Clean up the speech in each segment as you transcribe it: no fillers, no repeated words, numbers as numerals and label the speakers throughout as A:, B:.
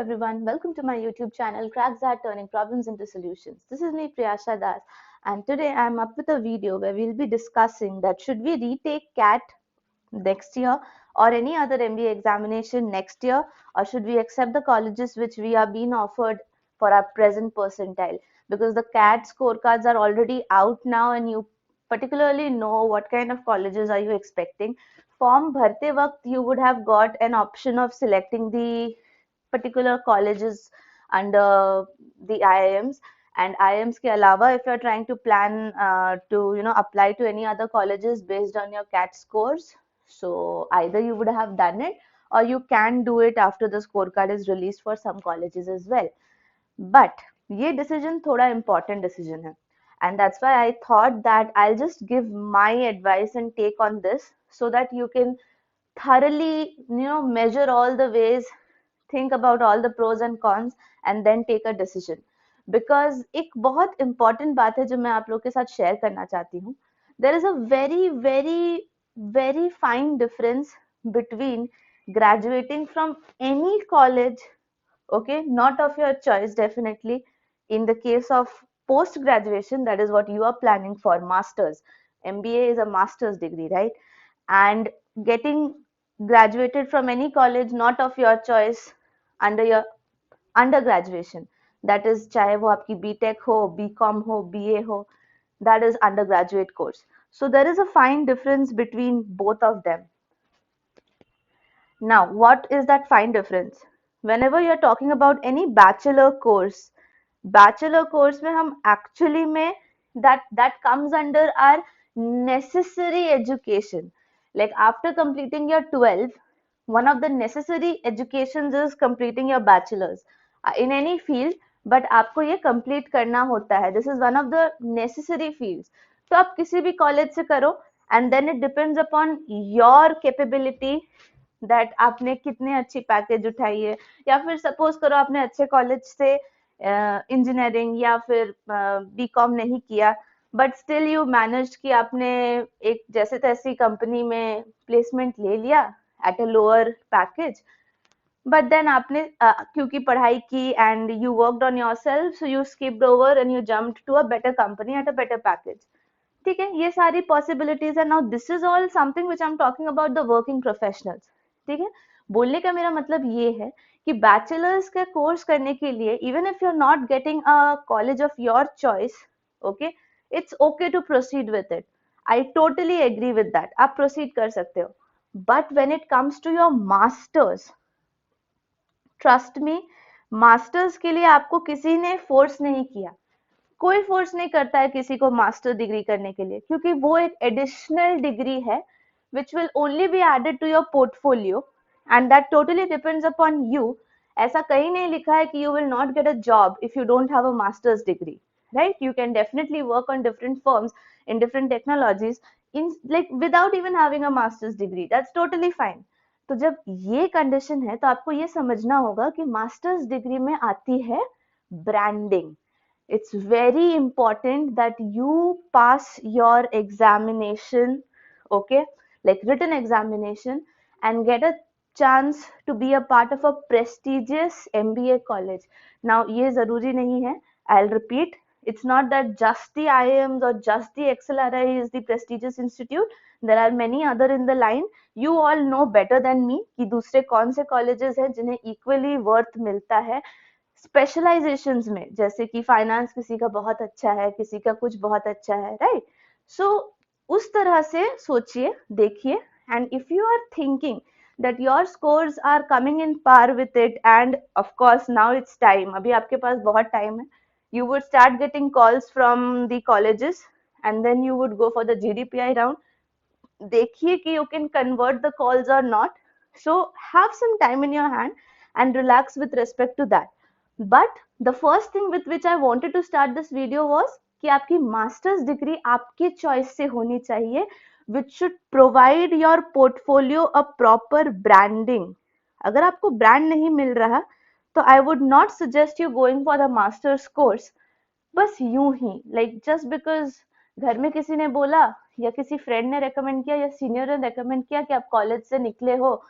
A: everyone, welcome to my YouTube channel CrackZat Turning Problems into Solutions. This is me Priyasha Das, and today I am up with a video where we'll be discussing that should we retake CAT next year or any other MBA examination next year, or should we accept the colleges which we are being offered for our present percentile, because the CAT scorecards are already out now and you particularly know what kind of colleges are you expecting. Form bharte waqt you would have got an option of selecting the particular colleges under the IIMs, and IIMs के अलावा if you are trying to plan to apply to any other colleges based on your CAT scores, so either you would have done it or you can do it after the scorecard is released for some colleges as well. But ये decision थोड़ा important decision है, and that's why I thought that I'll just give my advice and take on this so that you can thoroughly measure all the ways, think about all the pros and cons, and then take a decision. Because एक बहुत important बात है जो मैं आप लोग के साथ share करना चाहती हूँ. There is a very very very fine difference between graduating from any college, okay, not of your choice, definitely. In the case of post graduation, that is what you are planning for, masters. MBA is a master's degree, right? And getting graduated from any college not of your choice under your undergraduation, that is चाहे वो आपकी BTech हो, BCom हो, BA हो, that is undergraduate course. So there is a fine difference between both of them. Now, what is that fine difference? Whenever you're talking about any bachelor course में हम actually में that comes under our necessary education. Like after completing your 12, one of the necessary educations is completing your bachelor's in any field, but आपको ये complete करना होता है. This is one of the necessary fields. तो आप किसी भी college से करो, and then it depends upon your capability that आपने कितने अच्छी पैकेज उठाई है, या फिर सपोज करो आपने अच्छे कॉलेज से इंजीनियरिंग या फिर बीकॉम नहीं किया, बट स्टिल यू मैनेज्ड कि आपने एक जैसे तैसी कंपनी में प्लेसमेंट ले लिया at a lower package, but then आपने क्योंकि पढ़ाई की and you worked on yourself, so you skipped over and you jumped to a better company at a better package. ठीक है, ये सारी पॉसिबिलिटीज है. Now this is all something which I am talking about the working professionals. ठीक है, बोलने का मेरा मतलब ये है कि बैचलर्स का कोर्स करने के लिए even if you are not getting a college of your choice, okay, it's okay to proceed with it. I totally agree with that, आप प्रोसीड कर सकते हो. But when it comes to your masters, trust me, masters के लिए आपको किसी ने force नहीं किया. कोई फोर्स नहीं करता है किसी को मास्टर डिग्री करने के लिए, क्योंकि वो एक एडिशनल डिग्री है which will only be added to your portfolio, and that totally depends upon you. ऐसा कहीं नहीं लिखा है कि you will not get a job if you don't have a master's degree, right? You can definitely work on different firms in different technologies in like without even having a master's degree. That's totally fine. तो जब ये condition है तो आपको ये समझना होगा कि मास्टर्स डिग्री में आती है branding. It's very important that you pass your examination, okay, like written examination, and get a chance to be a part of a prestigious MBA college. Now ये जरूरी नहीं है, I'll repeat, it's not that just the IIMs or just the XLRI is the prestigious institute. There are many other in the line. You all know better than me कि दूसरे कौन से colleges हैं जिन्हें equally worth मिलता है specialisations में, जैसे कि फाइनेंस किसी का बहुत अच्छा है, किसी का कुछ बहुत अच्छा है, राइट? सो उस तरह से सोचिए, देखिए, and if you are thinking that your scores are coming in par with it, and of course now it's time, अभी आपके पास बहुत टाइम है, you would start getting calls from the colleges and then you would go for the GDPI round. देखिए कि you can convert the calls or not, so have some time in your hand and relax with respect to that. But the first thing with which I wanted to start this video was कि आपकी masters degree आपके choice से होनी चाहिए, which should provide your portfolio a proper branding. अगर आपको brand नहीं मिल रहा तो I would not suggest you going for the master's course. बस यूं ही like just because घर में किसी ने बोला या किसी फ्रेंड ने रेकमेंड किया या सीनियर ने रेकमेंड किया कि आप कॉलेज से निकले हो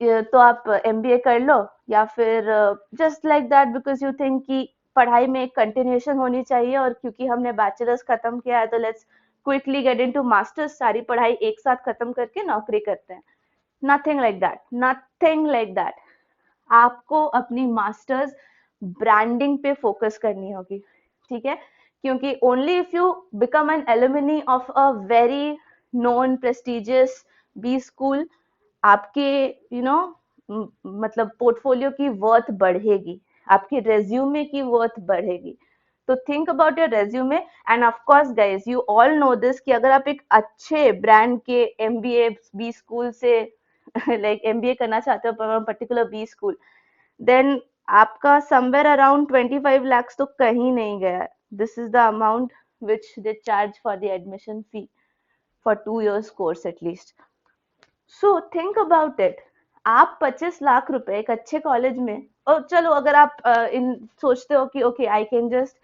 A: तो आप MBA कर लो, या फिर just like that because you think कि पढ़ाई में एक कंटिन्यूएशन होनी चाहिए और क्योंकि हमने बैचलर्स खत्म किया है तो let's quickly get into masters, सारी पढ़ाई एक साथ खत्म करके नौकरी करते हैं। Nothing like that, nothing like that. आपको अपनी मास्टर्स ब्रांडिंग पे फोकस करनी होगी, ठीक है? क्योंकि only if you become an alumni of a very known prestigious B school, आपके मतलब पोर्टफोलियो की वर्थ बढ़ेगी, आपकी रेज्यूमे की वर्थ बढ़ेगी। तो think about your resume end of course guys you all know this कि अगर आप एक अच्छे ब्रांड के एमबीए बी स्कूल से लाइक एमबीए करना चाहते हो पर्टिकुलर बी स्कूल, देन आपका समवेयर अराउंड 25 lakhs तो कहीं नहीं गया। This is the amount which they charge for the admission fee for 2 years course at least. So think about it. आप 25 लाख रुपए एक अच्छे कॉलेज में, और चलो अगर आप इन सोचते हो कि okay I can just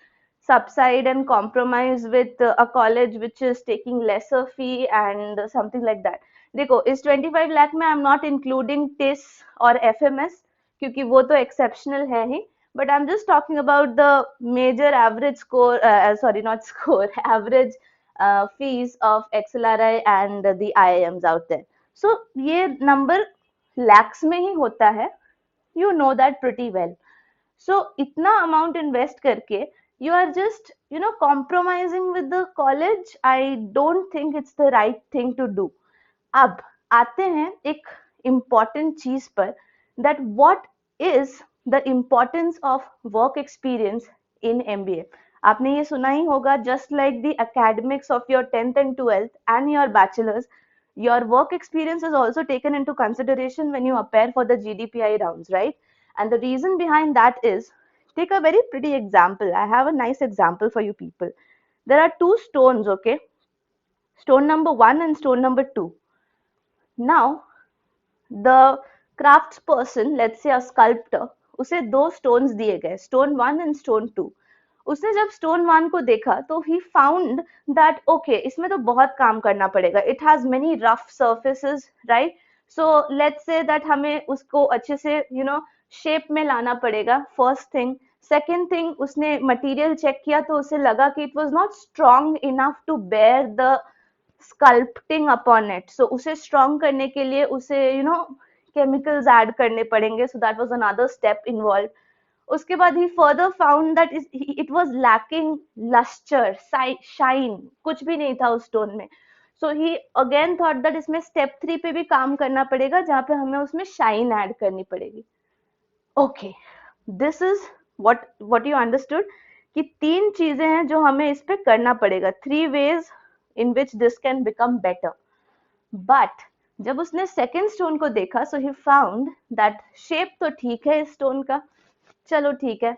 A: subside and compromise with a college which is taking lesser fee and something like that। देखो इस 25 लाख में I am not including TISS और एफएमएस क्योंकि वो तो एक्सेप्शनल है ही, but I am just talking about the major average score, sorry not score, average fees of XLRI and the IIMs out there। So ये नंबर लैक्स में ही होता है, you know that pretty well। So इतना amount invest करके you are just compromising with the college। I don't think it's the right thing to do। अब आते हैं एक इम्पॉर्टेंट चीज पर, that what is the importance of work experience in MBA। आपने ये सुना ही होगा, just like the academics of your 10th and 12th and your bachelor's, your work experience is also taken into consideration when you appear for the GDPI rounds, right? And the reason behind that is, take a very pretty example। I have a nice example for you people। There are two stones, okay? Stone number 1 and stone number 2। Now the crafts person, let's say a sculptor, उसे दो stones दिए गए, stone 1 and stone 2। उसने जब stone 1 को देखा तो he found that okay, इसमें तो बहुत काम करना पड़ेगा, it has many rough surfaces, right? So let's say that हमें उसको अच्छे से shape में लाना पड़ेगा, first thing। second thing, उसने material check किया तो उसे लगा कि it was not strong enough to bear the sculpting upon it। so उसे strong करने के लिए उसे chemicals add करने पड़ेंगे, so that was another step involved। उसके बाद he further found that it was lacking luster, shine, कुछ भी नहीं था उस stone में। so he again thought that इसमें step 3 पे भी काम करना पड़ेगा जहाँ पे हमें उसमें shine add करनी पड़ेगी। okay, this is what you understood कि तीन चीजें हैं जो हमें इस पे करना पड़ेगा, 3 ways in which this can become better। but जब उसने सेकेंड स्टोन को देखा, so he found that shape तो ठीक है इस स्टोन का, चलो ठीक है।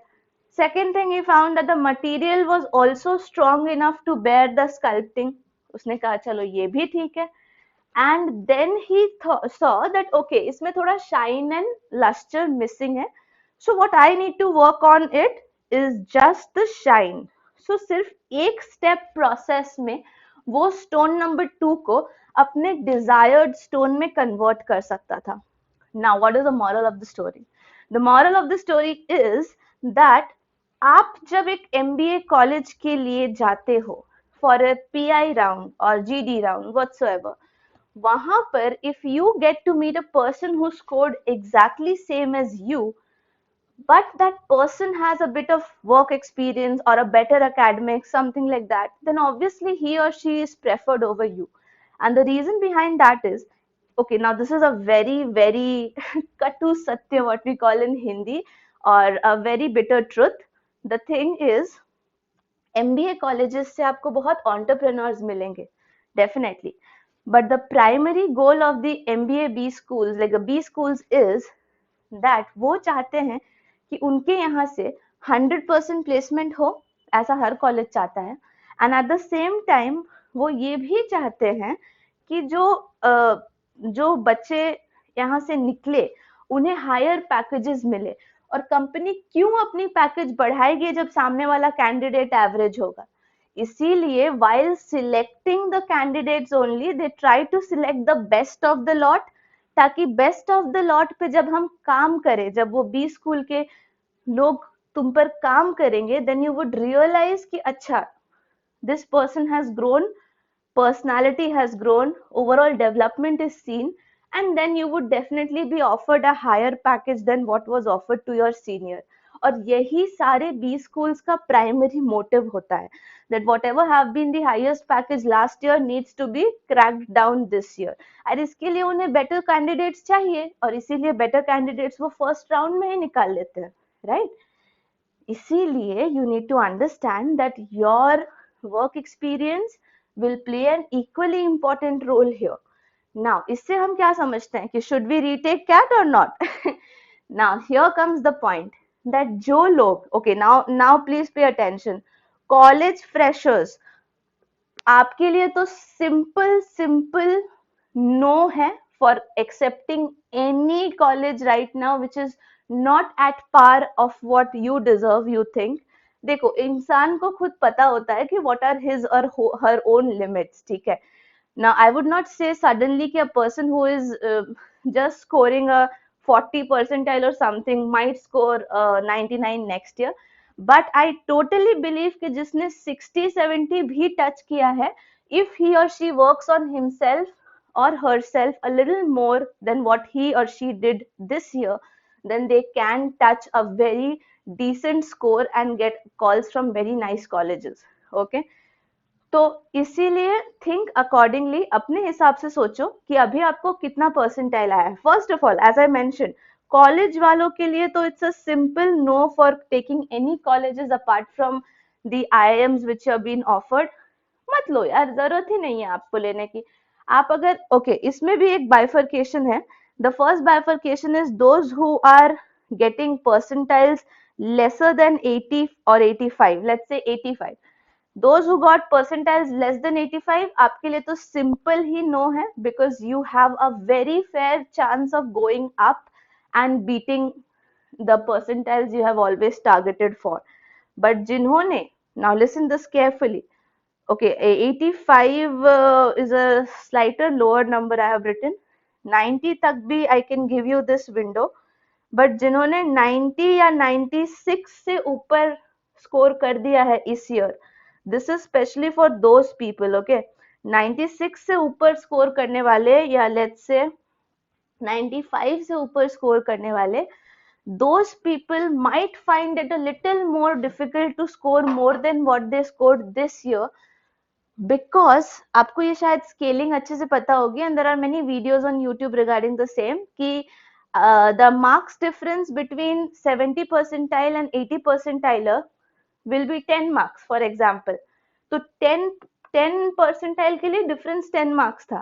A: second thing he found that the material was also strong enough to bear the sculpting। उसने कहा चलो ये भी ठीक है। and then he saw that okay, इसमें थोड़ा shine and luster missing है, so what I need to work on it is just the shine। so सिर्फ एक step process में वो stone number 2 को अपने desired stone में convert कर सकता था। now what is the moral of the story? the moral of the story is that आप जब एक MBA कॉलेज के लिए जाते हो for a PI round or GD round whatsoever, वहां पर if you get to meet a person who scored exactly same as you, but that person has a bit of work experience or a better academic, something like that, then obviously he or she is preferred over you। and the reason behind that is, okay, now this is a very very katu satya, what we call in Hindi, or a very bitter truth। the thing is, MBA colleges से आपको बहुत entrepreneurs मिलेंगे, definitely, but the primary goal of the MBA B schools, like the B schools, is that वो चाहते हैं कि उनके यहाँ से 100% प्लेसमेंट हो, ऐसा हर कॉलेज चाहता है। And at the same time वो ये भी चाहते हैं कि जो बच्चे यहाँ से निकले उन्हें हायर पैकेजेस मिले। और कंपनी क्यों अपनी पैकेज बढ़ाएगी जब सामने वाला कैंडिडेट एवरेज होगा? इसीलिए while selecting the candidates only they try to select the best of the lot, ताकि बेस्ट ऑफ द लॉट पे जब हम काम करें, जब वो बी स्कूल के लोग तुम पर काम करेंगे, देन यू वुड रियलाइज कि अच्छा, this person has grown, personality has grown, overall development is seen, and then you would definitely be offered a higher package than what was offered to your senior. और यही सारे B schools का primary motive होता है, that whatever have been the highest package last year needs to be cracked down this year. और इसके लिए उन्हें better candidates चाहिए, और इसीलिए better candidates वो first round में ही निकाल लेते हैं, right? इसीलिए you need to understand that your work experience will play an equally important role here. Now, इससे हम क्या समझते हैं कि should we retake CAT or not? Now, here comes the point that जो लोग, okay, now please pay attention. College freshers, आपके लिए तो simple no है for accepting any college right now which is not at par of what you deserve, you think. देखो, इंसान को खुद पता होता है कि what are his or her own limits, ठीक है. Now, I would not say suddenly कि a person who is just scoring a 40 percentile or something might score 99 next year. But I totally believe कि जिसने 60-70 भी touch किया है, if he or she works on himself or herself a little more than what he or she did this year, then they can touch a very decent score and get calls from very nice colleges. Okay. तो इसीलिए think accordingly, अपने हिसाब से सोचो कि अभी आपको कितना परसेंटाइल आया है. First of all, as I mention, college वालों के लिए तो it's a simple no for taking any colleges apart from the IIMs which have been offered. मत लो यार, जरूरत ही नहीं है आपको लेने की. आप अगर ओके, इसमें भी एक बाइफर्केशन है. The first bifurcation is those who are getting percentiles lesser than 80 or 85, let's say 85. Those who got percentiles less than 85, आपके लिए तो simple ही no है, because you have a very fair chance of going up and beating the percentiles you have always targeted for. But जिन्होंने, now listen this carefully, okay, 85 is a slighter lower number I have written, 90 तक भी I can give you this window, but जिन्होंने 90 या 96 से ऊपर score कर दिया है इस year, this is specially for those people. Okay, 96 से ऊपर स्कोर करने वाले, या लेट्स से 95 से ऊपर स्कोर करने वाले, those people might find it a little more difficult to score more than what they scored this year, because आपको ये शायद स्केलिंग अच्छे से पता होगी, and there are many videos on YouTube regarding the same, कि the marks difference between 70 percentile and 80 percentile will be 10 marks, for example. तो 10 percentile के लिए difference 10 marks था,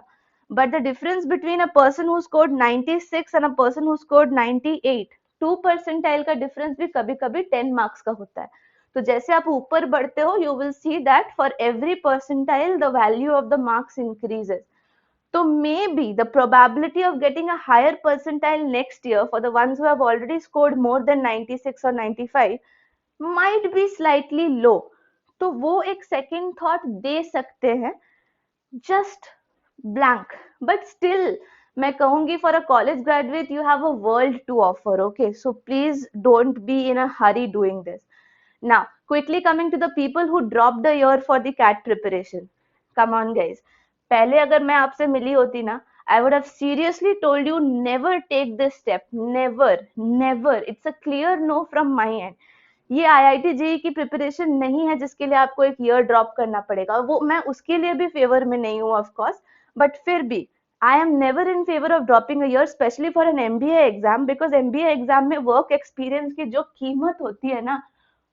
A: but the difference between a person who scored 96 and a person who scored 98, 2 percentile का difference भी कभी कभी 10 marks का होता है. तो जैसे आप ऊपर बढ़ते हो, you will see that for every percentile the value of the marks increases. So maybe the probability of getting a higher percentile next year for the ones who have already scored more than 96 or 95 might be slightly low. तो वो एक second thought दे सकते हैं, just blank, but still मैं कहूंगी for a college graduate you have a world to offer. Okay, so please don't be in a hurry doing this. Now, quickly coming to the people who dropped the year for the CAT preparation. Come on, guys. पहले अगर मैं आपसे मिली होती ना, I would have seriously told you never take this step. Never, never. It's a clear no from my end. ये IIT JEE की preparation नहीं है जिसके लिए आपको एक ईयर ड्रॉप करना पड़ेगा. वो मैं उसके लिए भी फेवर में नहीं हूँ ऑफ कोर्स, बट फिर भी I am never in favor of dropping a year, especially for an MBA exam, because MBA exam में वर्क एक्सपीरियंस की जो कीमत होती है ना,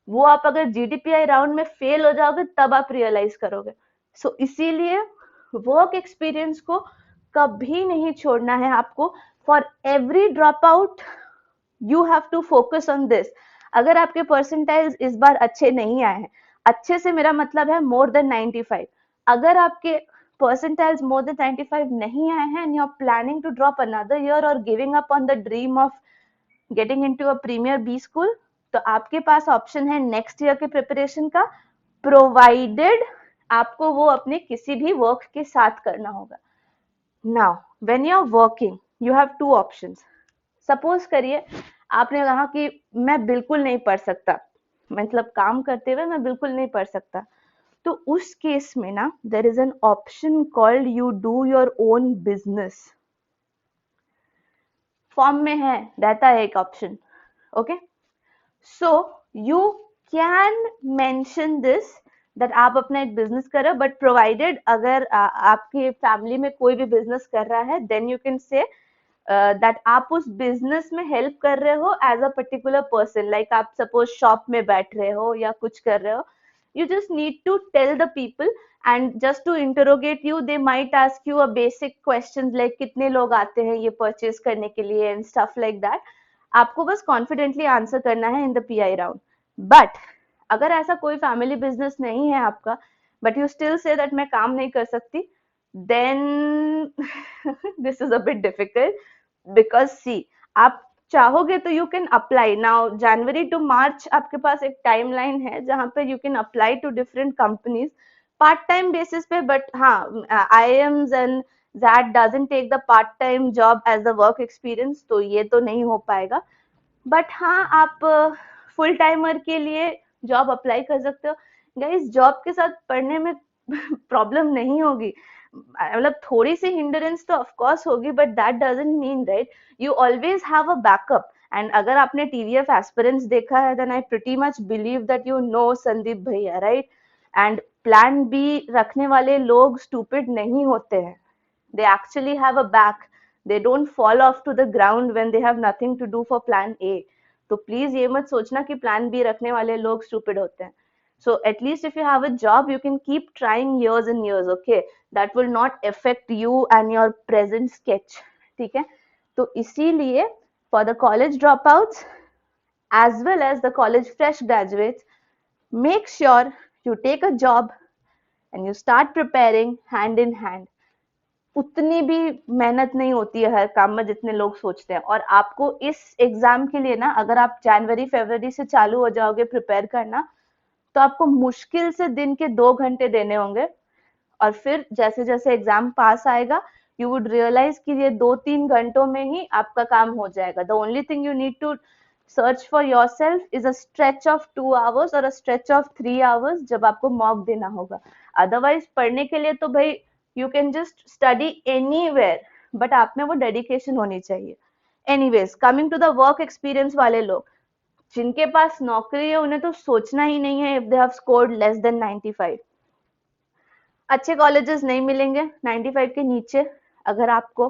A: वो आप अगर GDPI राउंड में फेल हो जाओगे तब आप रियलाइज करोगे. सो इसीलिए वर्क एक्सपीरियंस को कभी नहीं छोड़ना है आपको. For every drop out you have to focus on this. अगर आपके परसेंटाइल्स इस बार अच्छे नहीं आए हैं, अच्छे से मेरा मतलब है मोर देन 95, अगर आपके percentiles more than 95 नहीं आए हैं and you're planning to drop another year or giving up on the dream of getting into a premier B school, तो आपके पास ऑप्शन है नेक्स्ट ईयर के प्रिपरेशन का, प्रोवाइडेड आपको वो अपने किसी भी वर्क के साथ करना होगा. Now when you are working, you have two options. Suppose करिए आपने कहा कि मैं बिल्कुल नहीं पढ़ सकता, मतलब काम करते हुए मैं बिल्कुल नहीं पढ़ सकता, तो उस केस में ना there is an option called you do your own business. Form में है, रहता है एक option. Okay, so you can mention this that आप अपना एक बिजनेस कर रहे हो, बट प्रोवाइडेड अगर आपके फैमिली में कोई भी बिजनेस कर रहा है, then you can say that आप उस बिजनेस में हेल्प कर रहे हो as a particular person, like आप सपोज शॉप में बैठ रहे हो या कुछ कर रहे हो, you just need to tell the people, and just to interrogate you they might ask you a basic questions like कितने लोग आते हैं ये परचेज करने के लिए and stuff like that। आपको बस कॉन्फिडेंटली आंसर करना है in the PI round. But अगर ऐसा कोई फैमिली बिजनेस नहीं है आपका, but you still say that मैं काम नहीं कर सकती, then this is a bit difficult, because see आप चाहोगे तो you can apply now, January to March आपके पास एक टाइमलाइन है जहां पे you can apply to different companies part time basis पे, बट हाँ IIMs and that doesn't take the part time job as the work experience, तो ये तो नहीं हो पाएगा। बट हाँ आप फुल टाइमर के लिए जॉब अप्लाई कर सकते हो। गाइस जॉब के साथ पढ़ने में प्रॉब्लम नहीं होगी, मतलब थोड़ी सी हिंड्रेंस तो ऑफ कोर्स होगी, but that doesn't mean right you always have a backup. And अगर आपने टीवीएफ एस्पिरेंट्स देखा है, then I pretty much believe that you know Sandeep भैया, राइट? एंड प्लान बी रखने वाले लोग स्टूपिड नहीं होते हैं, they actually have a back, they don't fall off to the ground when they have nothing to do for plan A। तो please ये मत सोचना कि प्लान बी रखने वाले लोग स्टूपिड होते हैं। so at least if you have a job you can keep trying years and years, okay, that will not affect you and your present sketch, ठीक है? तो इसीलिए for the college dropouts as well as the college fresh graduates, make sure you take a job and you start preparing hand in hand। उतनी भी मेहनत नहीं होती है हर काम में जितने लोग सोचते हैं। और आपको इस एग्जाम के लिए ना, अगर आप जनवरी फरवरी से चालू हो जाओगे प्रिपेयर करना, तो आपको मुश्किल से दिन के 2 घंटे देने होंगे, और फिर जैसे जैसे एग्जाम पास आएगा यू वुड रियलाइज कि ये 2-3 घंटों में ही आपका काम हो जाएगा। The only thing you need to search for your self is a stretch of 2 hours or a stretch of 3 hours जब आपको मॉक देना होगा। अदरवाइज पढ़ने के लिए तो भाई you can just study anywhere, but आप में वो डेडिकेशन होनी चाहिए। Anyways coming to the work experience वाले लोग, जिनके पास नौकरी है उन्हें तो सोचना ही नहीं है if they have scored less than 95। अच्छे कॉलेजेस नहीं मिलेंगे 95 के नीचे अगर आपको,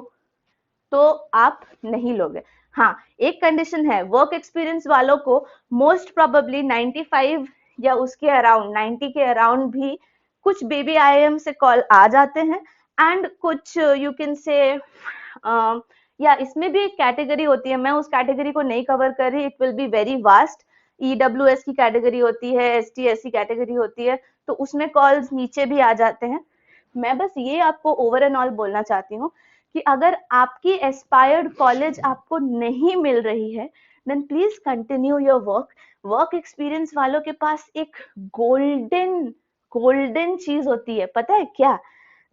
A: तो आप नहीं लोगे। हाँ एक कंडीशन है, वर्क एक्सपीरियंस वालों को मोस्ट प्रोबेबली 95 या उसके अराउंड 90 के अराउंड भी कुछ बेबी आईएम से कॉल आ जाते हैं, एंड कुछ यू कैन से या इसमें भी एक कैटेगरी होती है, मैं उस कैटेगरी को नहीं कवर कर रही, it will be very vast. EWS की कैटेगरी होती है, एसटी एससी कैटेगरी होती है, तो उसमें कॉल्स नीचे भी आ जाते हैं। मैं बस ये आपको ओवर एंड ऑल बोलना चाहती हूँ कि अगर आपकी एस्पायर्ड कॉलेज आपको नहीं मिल रही है, then please continue your work. Work experience वालों के पास एक गोल्डन गोल्डन चीज होती है, पता है क्या?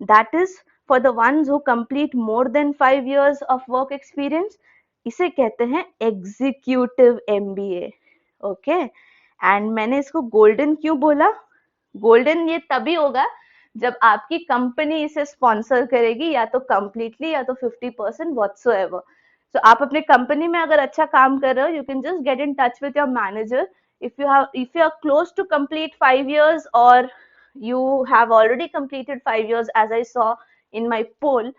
A: That is for the ones who complete more than 5 years of work experience, इसे कहते हैं एग्जीक्यूटिव एमबीए। ओके, एंड मैंने इसको गोल्डन क्यों बोला? गोल्डन ये तभी होगा जब आपकी कंपनी इसे स्पॉन्सर करेगी, या तो कंप्लीटली या तो 50% व्हाटसोएवर। सो आप अपने कंपनी में अगर अच्छा काम कर रहे हो, you can just get in touch with your manager. if you are close to complete 5 years, or you have already completed 5 years as I saw in my poll,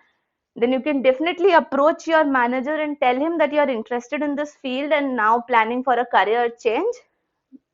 A: then you can definitely approach your manager and tell him that you are interested in this field and now planning for a career change.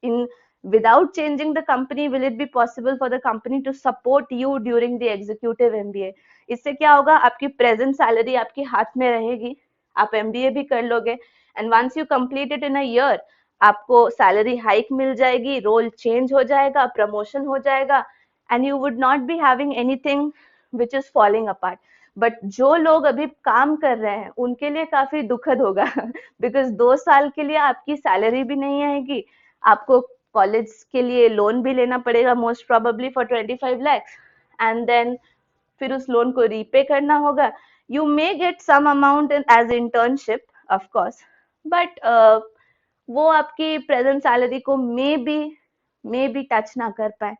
A: In without changing the company, will it be possible for the company to support you during the executive MBA? इससे क्या होगा, आपकी present salary आपके हाथ में रहेगी, आप MBA भी कर लोगे, and once you complete it in a year आपको सैलरी हाइक मिल जाएगी, रोल चेंज हो जाएगा, प्रमोशन हो जाएगा, and you would not be having anything which is falling apart. But जो लोग अभी काम कर रहे हैं उनके लिए काफी दुखद होगा बिकॉज 2 साल के लिए आपकी सैलरी भी नहीं आएगी, आपको कॉलेज के लिए लोन भी लेना पड़ेगा most probably for 25 lakhs, and then फिर उस लोन को रीपे करना होगा, You may get some amount as internship, of course, but वो आपकी present salary को maybe touch ना कर पाए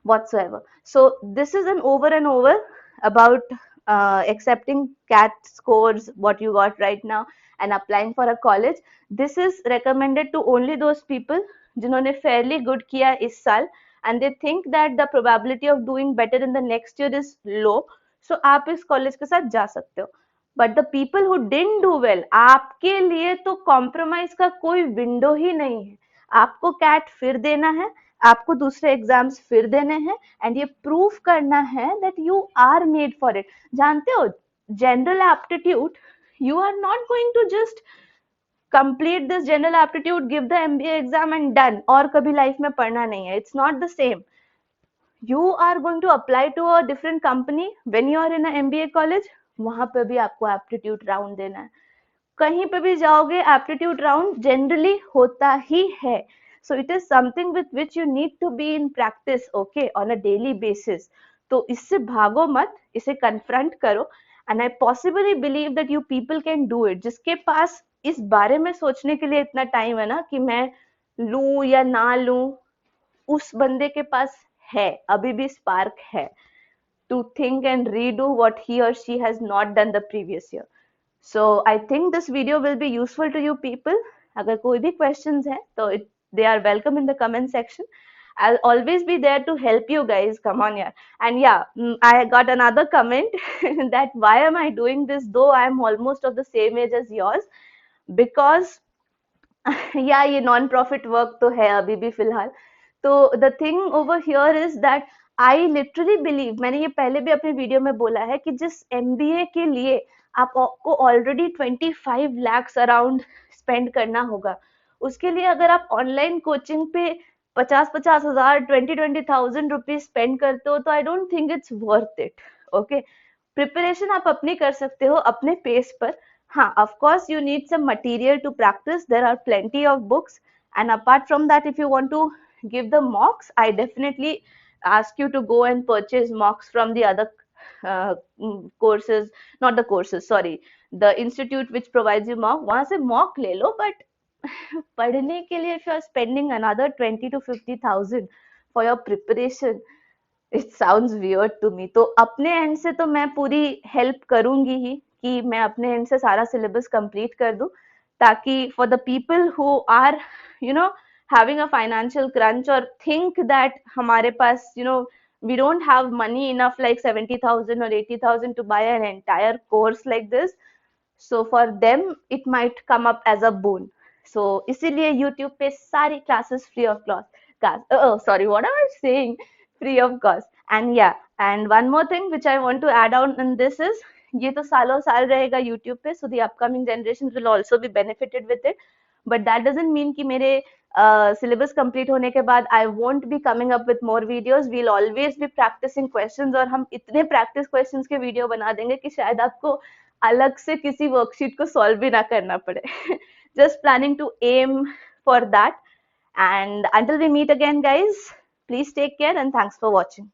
A: whatsoever. So this is an over and over about accepting CAT scores, what you got right now, and applying for a college. This is recommended to only those people जिन्होंने fairly good किया इस साल, and they think that the probability of doing better in the next year is low. So आप इस college के साथ जा सकते हो. But the people who didn't do well, आपके लिए तो कॉम्प्रोमाइज का कोई विंडो ही नहीं है. आपको कैट फिर देना है, आपको दूसरे एग्जाम्स फिर देने हैं, एंड ये प्रूफ करना है that you are made for it. जानते हो, general aptitude, you are not going to just complete this general aptitude, give the MBA exam and done, और कभी लाइफ में पढ़ना नहीं है. It's not the same. You are going to apply to a different company when you are in a MBA college. वहां पे भी आपको aptitude round देना है. कहीं पे भी जाओगे aptitude round generally होता ही है. So it is something with which you need to be in practice, okay, on a daily basis. तो इससे भागो मत, इसे confront करो. And I possibly believe that you people can do it. जिसके पास इस बारे में सोचने के लिए इतना टाइम है ना कि मैं लूं या ना लूं, उस बंदे के पास है, अभी भी स्पार्क है to think and redo what he or she has not done the previous year. So I think this video will be useful to you people. अगर कोई भी questions है तो they are welcome in the comment section. I'll always be there to help you guys. Come on, yeah. And yeah, I got another comment that why am I doing this though I am almost of the same age as yours, because या ये non profit work तो है अभी भी फिलहाल. तो the thing over here is that I literally believe, मैंने ये पहले भी अपने वीडियो में बोला है कि जिस एमबीए के लिए आपको ऑलरेडी 25 lakhs अराउंड स्पेंड करना होगा, उसके लिए अगर आप ऑनलाइन कोचिंग पे 50 हजार 20,000 रुपीज स्पेंड करते हो तो I don't think it's worth it. Okay, preparation आप अपनी कर सकते हो अपने पेस पर. हाँ, of course you need some material to practice. There are plenty of books, and apart from that, if you want to give the mocks, I definitely ask you to go and purchase mocks from the other courses, not the courses, sorry, the institute which provides you mock. वहां से mock ले लो, but पढ़ने के लिए if you are spending another 20 to 50,000 for your preparation, it sounds weird to me. तो अपने and से तो मैं पूरी हेल्प करूंगी ही कि मैं अपने एंड से सारा सिलेबस कंप्लीट कर दूं, ताकि for the people who are you know having a financial crunch or think that हमारे पास we don't have money enough like 70,000 or 80,000 to buy an entire course like this, so for them it might come up as a boon. So इसीलिए YouTube पे सारी classes free of cost. Oh sorry, what am I saying, free of cost. And yeah, and one more thing which I want to add on in this is, ये तो सालों साल रहेगा YouTube पे, so the upcoming generations will also be benefited with it. But that doesn't mean कि मेरे syllabus complete होने के बाद I won't be coming up with more videos. We'll always be practicing questions, और हम इतने practice questions के video बना देंगे कि शायद आपको अलग से किसी worksheet को solve भी ना करना पड़े. Just planning to aim for that. And until we meet again guys, please take care and thanks for watching.